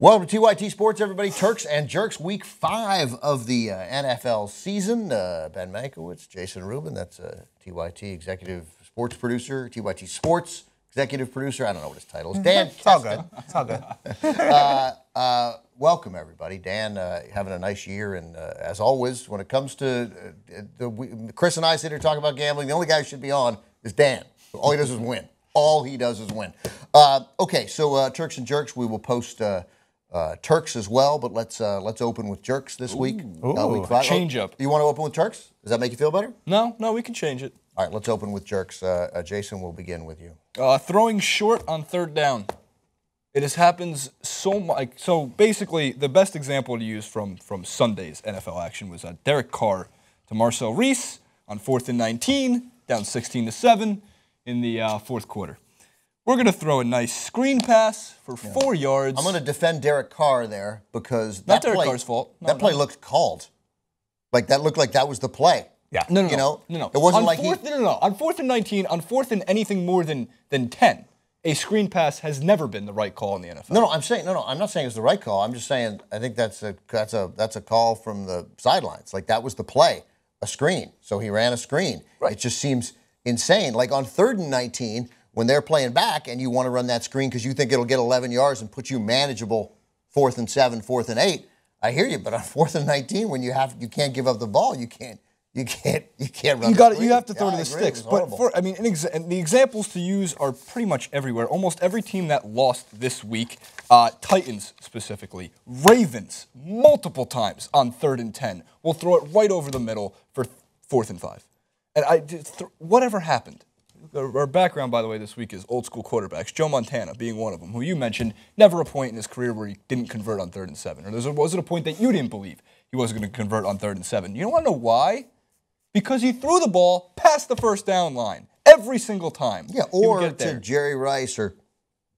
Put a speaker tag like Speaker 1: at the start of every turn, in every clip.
Speaker 1: Welcome to TYT Sports, everybody. Turks and Jerks, week 5 of the NFL season. Ben Mankiewicz, Jason Rubin, that's TYT executive sports producer, TYT Sports executive producer. I don't know what his title is. Dan,
Speaker 2: it's all good. It's all good.
Speaker 1: Welcome, everybody. Dan, having a nice year, and as always, when it comes to Chris and I sit here talking about gambling, the only guy who should be on is Dan. All he does is win. All he does is win. Okay, so Turks and Jerks, we will post Turks as well, but let's open with Jerks this week. Week 5.
Speaker 3: Change up.
Speaker 1: You want to open with Turks? Does that make you feel better?
Speaker 3: No, we can change it.
Speaker 1: All right, let's open with Jerks. Jason, we'll begin with you.
Speaker 3: Throwing short on third down. It happens so much. So basically, the best example to use from Sunday's NFL action was Derek Carr to Marcel Reese on 4th and 19, down 16-7 in the fourth quarter. We're going to throw a nice screen pass for 4 yards.
Speaker 1: I'm going to defend Derek Carr there because
Speaker 3: Not Derek Carr's fault.
Speaker 1: That play looked called. Like that looked like that was the play.
Speaker 3: Yeah. No.
Speaker 1: It wasn't like
Speaker 3: On 4th and 19, on 4th and anything more than 10, a screen pass has never been the right call in the NFL.
Speaker 1: I'm not saying it's the right call. I'm just saying I think that's a call from the sidelines. Like that was the play, a screen. So he ran a screen. Right. It just seems insane. Like on 3rd and 19, when they're playing back and you want to run that screen because you think it'll get 11 yards and put you manageable 4th and 7, 4th and 8. I hear you, but on 4th and 19, when you can't give up the ball, you can't run.
Speaker 3: You have to throw to the sticks. But the examples to use are pretty much everywhere. Almost every team that lost this week, Titans specifically, Ravens multiple times on 3rd and 10 will throw it right over the middle for 4th and 5. And whatever happened. Our background, by the way, this week is old school quarterbacks. Joe Montana being one of them, who you mentioned, never a point in his career where he didn't convert on 3rd and 7. Or was it a point that you didn't believe he wasn't going to convert on 3rd and 7? You don't want to know why? Because he threw the ball past the first down line every single time.
Speaker 1: Yeah, or to Jerry Rice or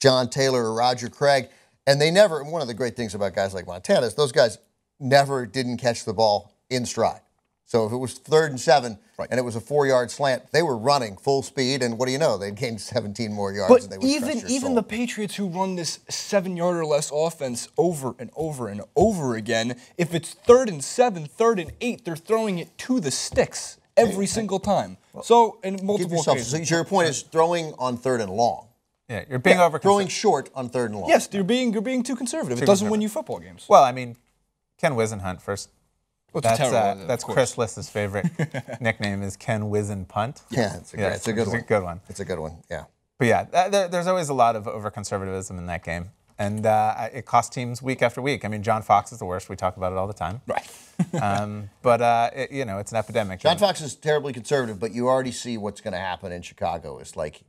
Speaker 1: John Taylor or Roger Craig. And they never, one of the great things about guys like Montana is those guys never didn't catch the ball in stride. So if it was 3rd and 7 and it was a 4-yard slant, they were running full speed, and what do you know? They'd gained 17 more yards.
Speaker 3: But
Speaker 1: and they would
Speaker 3: even the Patriots who run this 7-yard or less offense over and over and over again, if it's 3rd and 7, 3rd and 8, they're throwing it to the sticks every single time. So in multiple occasions.
Speaker 1: So your point is throwing on 3rd and long.
Speaker 2: Yeah, you're being over
Speaker 1: throwing short on 3rd and long.
Speaker 3: Yes, you're being too conservative. It doesn't win you football games.
Speaker 2: Well, I mean, Ken Wisenhunt first. That's
Speaker 3: Chris
Speaker 2: List's favorite nickname is Ken Wizen Punt.
Speaker 1: Yeah, it's a good one.
Speaker 2: It's a good one.
Speaker 1: Yeah.
Speaker 2: But yeah, there's always a lot of over-conservatism in that game. And it costs teams week after week. I mean, John Fox is the worst. We talk about it all the time.
Speaker 3: Right.
Speaker 2: It's an epidemic.
Speaker 1: John Fox is terribly conservative, but you already see what's going to happen in Chicago. It's like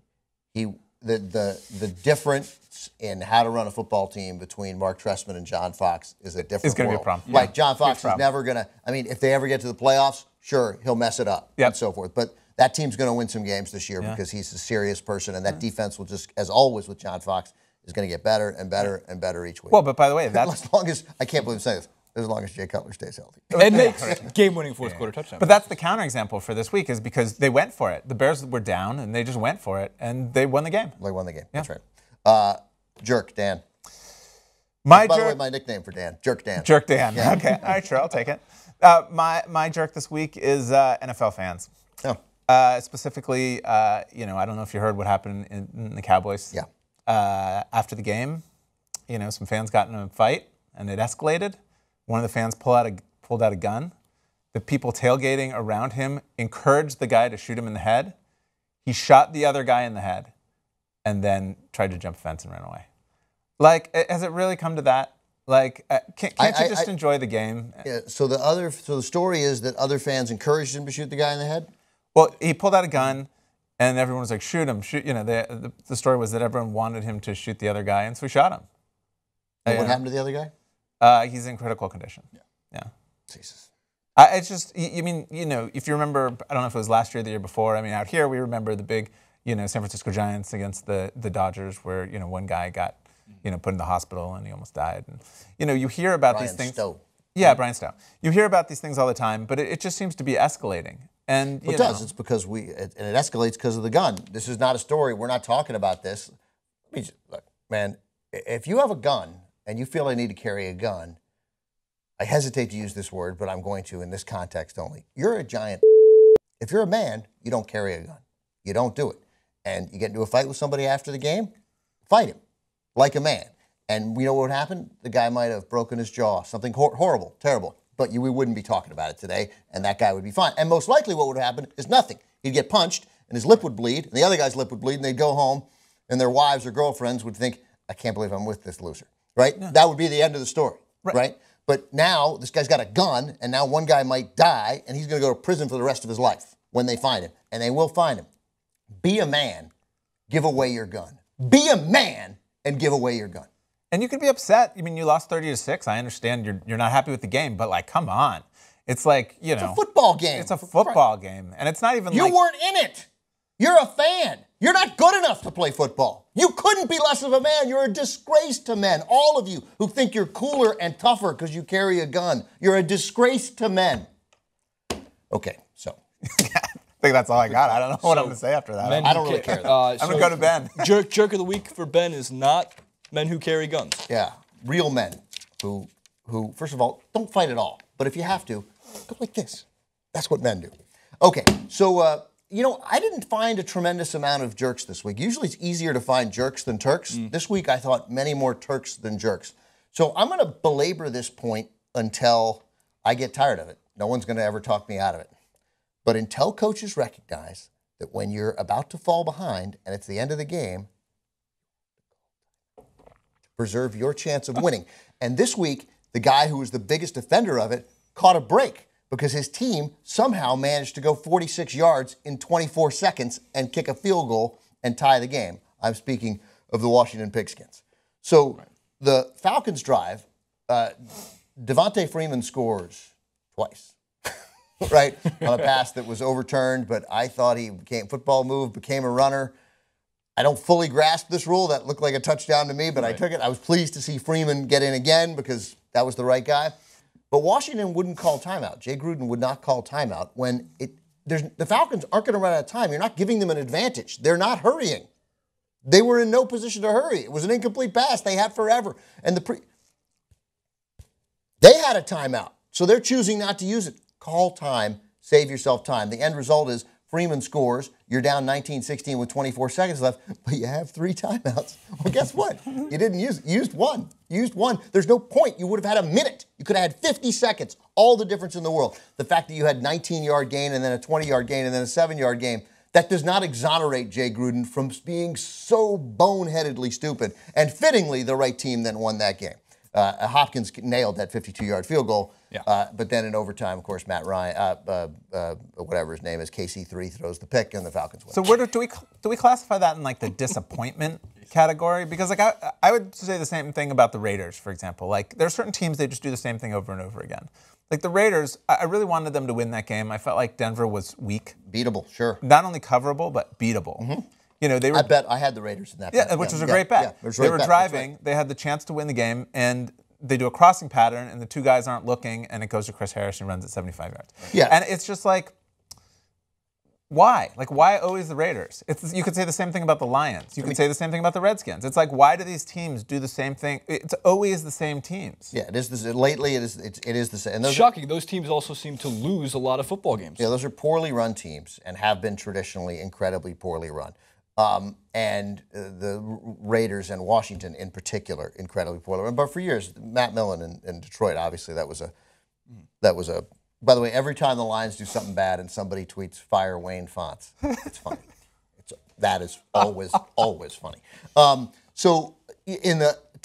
Speaker 1: the difference in how to run a football team between Mark Trestman and John Fox is a different
Speaker 2: It's going to
Speaker 1: world.
Speaker 2: be a problem.
Speaker 1: Like, John Fox is never going to, I mean, if they ever get to the playoffs, sure, he'll mess it up and so forth. But that team's going to win some games this year because he's a serious person, and that defense will just, as always with John Fox, is going to get better and better and better each week.
Speaker 2: Well, but by the way, that's...
Speaker 1: As long as, I can't believe I'm saying this, as long as Jay Cutler stays healthy.
Speaker 3: And makes game-winning fourth quarter touchdown.
Speaker 2: But that's the counterexample for this week is because they went for it. The Bears were down, and they just went for it, and they won the game.
Speaker 1: They won the game. That's right. Jerk, Dan.
Speaker 2: By
Speaker 1: the way, my nickname for Dan, Jerk Dan.
Speaker 2: Jerk Dan. Yeah. Okay. All right, sure, I'll take it. My jerk this week is NFL fans.
Speaker 1: Oh.
Speaker 2: Specifically, I don't know if you heard what happened in the Cowboys.
Speaker 1: Yeah.
Speaker 2: After the game, some fans got in a fight, and it escalated. One of the fans pulled out a gun. The people tailgating around him encouraged the guy to shoot him in the head. He shot the other guy in the head and then tried to jump a fence and ran away. Like, has it really come to that? Like, can't you just enjoy the game?
Speaker 1: Yeah, so the story is that other fans encouraged him to shoot the guy in the head?
Speaker 2: Well, he pulled out a gun, and everyone was like, shoot him, shoot. The story was that everyone wanted him to shoot the other guy, and so he shot him.
Speaker 1: And what happened to the other guy?
Speaker 2: He's in critical condition. Yeah.
Speaker 1: Jesus.
Speaker 2: It's just, if you remember, I don't know if it was last year or the year before. I mean, out here we remember the big, San Francisco Giants against the Dodgers, where one guy got, put in the hospital and he almost died. And you hear about these things.
Speaker 1: Stowe.
Speaker 2: Yeah, Brian Stowe. You hear about these things all the time, but it just seems to be escalating. And
Speaker 1: it does. It's because and it escalates because of the gun. This is not a story. We're not talking about this. Look, man, if you have a gun and you feel I need to carry a gun, I hesitate to use this word, but I'm going to in this context only. You're a giant. If you're a man, you don't carry a gun. You don't do it. And you get into a fight with somebody after the game, fight him like a man. And we know what would happen? The guy might have broken his jaw, something horrible, terrible. But we wouldn't be talking about it today, and that guy would be fine. And most likely what would happen is nothing. He'd get punched, and his lip would bleed, and the other guy's lip would bleed, and they'd go home, and their wives or girlfriends would think, I can't believe I'm with this loser, right? Yeah. That would be the end of the story, right? But now this guy's got a gun, and now one guy might die, and he's going to go to prison for the rest of his life when they find him, and they will find him. Be a man, give away your gun. Be a man and give away your gun.
Speaker 2: And you can be upset. I mean, you lost 30-6. I understand you're not happy with the game, but like, come on. It's like, you know.
Speaker 1: It's a football game.
Speaker 2: It's a football game. And it's not even
Speaker 1: You weren't in it. You're a fan. You're not good enough to play football. You couldn't be less of a man. You're a disgrace to men. All of you who think you're cooler and tougher because you carry a gun. You're a disgrace to men. Okay, so.
Speaker 2: I think that's all I got. I don't know what I'm going to say after that.
Speaker 1: I don't really care.
Speaker 2: I'm going to go to Ben.
Speaker 3: Jerk of the week for Ben is not men who carry guns.
Speaker 1: Yeah, real men who first of all, don't fight at all. But if you have to, go like this. That's what men do. Okay, so, you know, I didn't find a tremendous amount of jerks this week. Usually it's easier to find jerks than Turks. This week I thought many more Turks than jerks. So I'm going to belabor this point until I get tired of it. No one's going to ever talk me out of it. But until coaches recognize that when you're about to fall behind and it's the end of the game, preserve your chance of winning. And this week, the guy who was the biggest offender of it caught a break because his team somehow managed to go 46 yards in 24 seconds and kick a field goal and tie the game. I'm speaking of the Washington Pigskins. So the Falcons drive, Devontae Freeman scores twice. Right, on a pass that was overturned, but I thought he became a runner. I don't fully grasp this rule. That looked like a touchdown to me, but I took it. I was pleased to see Freeman get in again because that was the right guy. But Washington wouldn't call timeout. Jay Gruden would not call timeout when the Falcons aren't going to run out of time. You're not giving them an advantage. They're not hurrying. They were in no position to hurry. It was an incomplete pass. They had forever. And they had a timeout, so they're choosing not to use it. Call time, save yourself time. The end result is Freeman scores. You're down 19-16 with 24 seconds left, but you have 3 timeouts. Well, guess what? You didn't use it. You used one. You used one. There's no point. You would have had a minute. You could have had 50 seconds. All the difference in the world. The fact that you had 19-yard gain and then a 20-yard gain and then a 7-yard gain, that does not exonerate Jay Gruden from being so boneheadedly stupid. And fittingly, the right team then won that game. Hopkins nailed that 52-yard field goal. Yeah. But then in overtime, of course, Matt Ryan, whatever his name is, KC3 throws the pick and the Falcons win.
Speaker 2: So where do we classify that in like the disappointment category? Because like I would say the same thing about the Raiders, for example. Like there are certain teams they just do the same thing over and over again. Like the Raiders, I really wanted them to win that game. I felt like Denver was weak.
Speaker 1: Beatable, sure.
Speaker 2: Not only coverable, but beatable. Mm-hmm. You know,
Speaker 1: I bet I had the Raiders in that.
Speaker 2: Yeah, which was a great bet. They were driving. They had the chance to win the game, and they do a crossing pattern, and the 2 guys aren't looking, and it goes to Chris Harris, and runs at 75 yards.
Speaker 1: Yeah.
Speaker 2: And it's just like, why? Like, why always the Raiders? You could say the same thing about the Lions. You could say the same thing about the Redskins. It's like, why do these teams do the same thing? It's always the same teams.
Speaker 1: Yeah, it is. Lately, it is the same. And
Speaker 3: shocking. Those teams also seem to lose a lot of football games.
Speaker 1: Yeah, those are poorly run teams and have been traditionally incredibly poorly run. And the Raiders and Washington in particular, incredibly poorly run. But for years, Matt Millen in Detroit, obviously, that was a. By the way, every time the Lions do something bad and somebody tweets "Fire Wayne Fonts," it's funny. That is always funny. So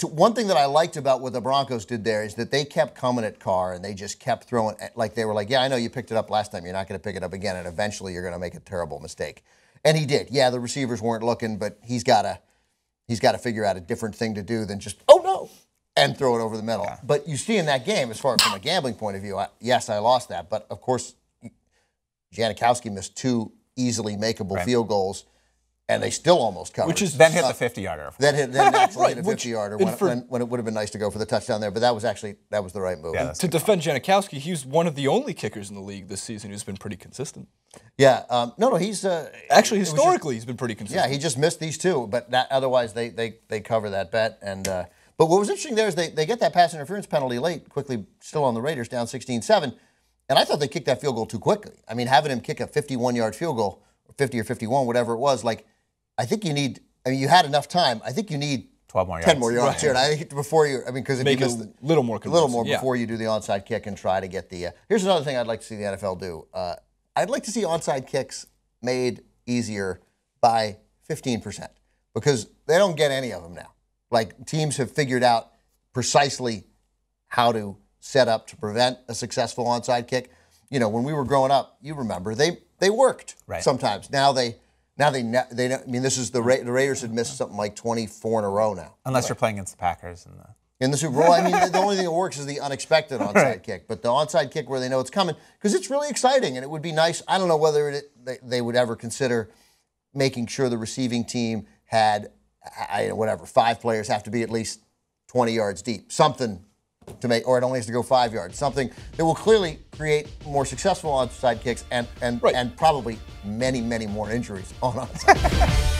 Speaker 1: one thing that I liked about what the Broncos did there is that they kept coming at Carr and they just kept throwing, like they were like, yeah, I know you picked it up last time. You're not going to pick it up again, and eventually you're going to make a terrible mistake. And he did. Yeah, the receivers weren't looking, but he's got to figure out a different thing to do than just, oh no, and throw it over the middle. Yeah. But you see in that game, as far as from a gambling point of view, yes, I lost that. But of course, Janikowski missed 2 easily makeable field goals, and they still almost covered.
Speaker 2: Then hit the 50-yarder.
Speaker 1: Then actually hit a 50-yarder when it would have been nice to go for the touchdown there. But that was the right move.
Speaker 3: Yeah, to defend Janikowski, he's one of the only kickers in the league this season who's been pretty consistent.
Speaker 1: Yeah, no, he's
Speaker 3: actually historically he's been pretty consistent.
Speaker 1: Yeah, he just missed these 2, but otherwise they cover that bet. And But what was interesting there is they get that pass interference penalty late, quickly still on the Raiders, down 16-7. And I thought they kicked that field goal too quickly. I mean, having him kick a 51-yard field goal, 50 or 51, whatever it was, like, I think you need, I mean, you had enough time. I think you need
Speaker 2: 12 more yards.
Speaker 1: 10 more yards here. And I think before you, I mean, because if
Speaker 3: Make
Speaker 1: you
Speaker 3: it
Speaker 1: miss
Speaker 3: a little more
Speaker 1: before you do the onside kick and try to get the, here's another thing I'd like to see the NFL do. I'd like to see onside kicks made easier by 15% because they don't get any of them now. Like, teams have figured out precisely how to set up to prevent a successful onside kick. You know, when we were growing up, you remember, they worked sometimes. Now they I mean, this is the Raiders had missed something like 24 in a row now.
Speaker 2: Unless you're playing against the Packers
Speaker 1: in the Super Bowl. I mean, the only thing that works is the unexpected onside kick, but the onside kick where they know it's coming, because it's really exciting and it would be nice. I don't know whether they would ever consider making sure the receiving team had, whatever, 5 players have to be at least 20 yards deep, something to make, or it only has to go 5 yards, something that will clearly create more successful onside kicks and probably many, many more injuries on onside.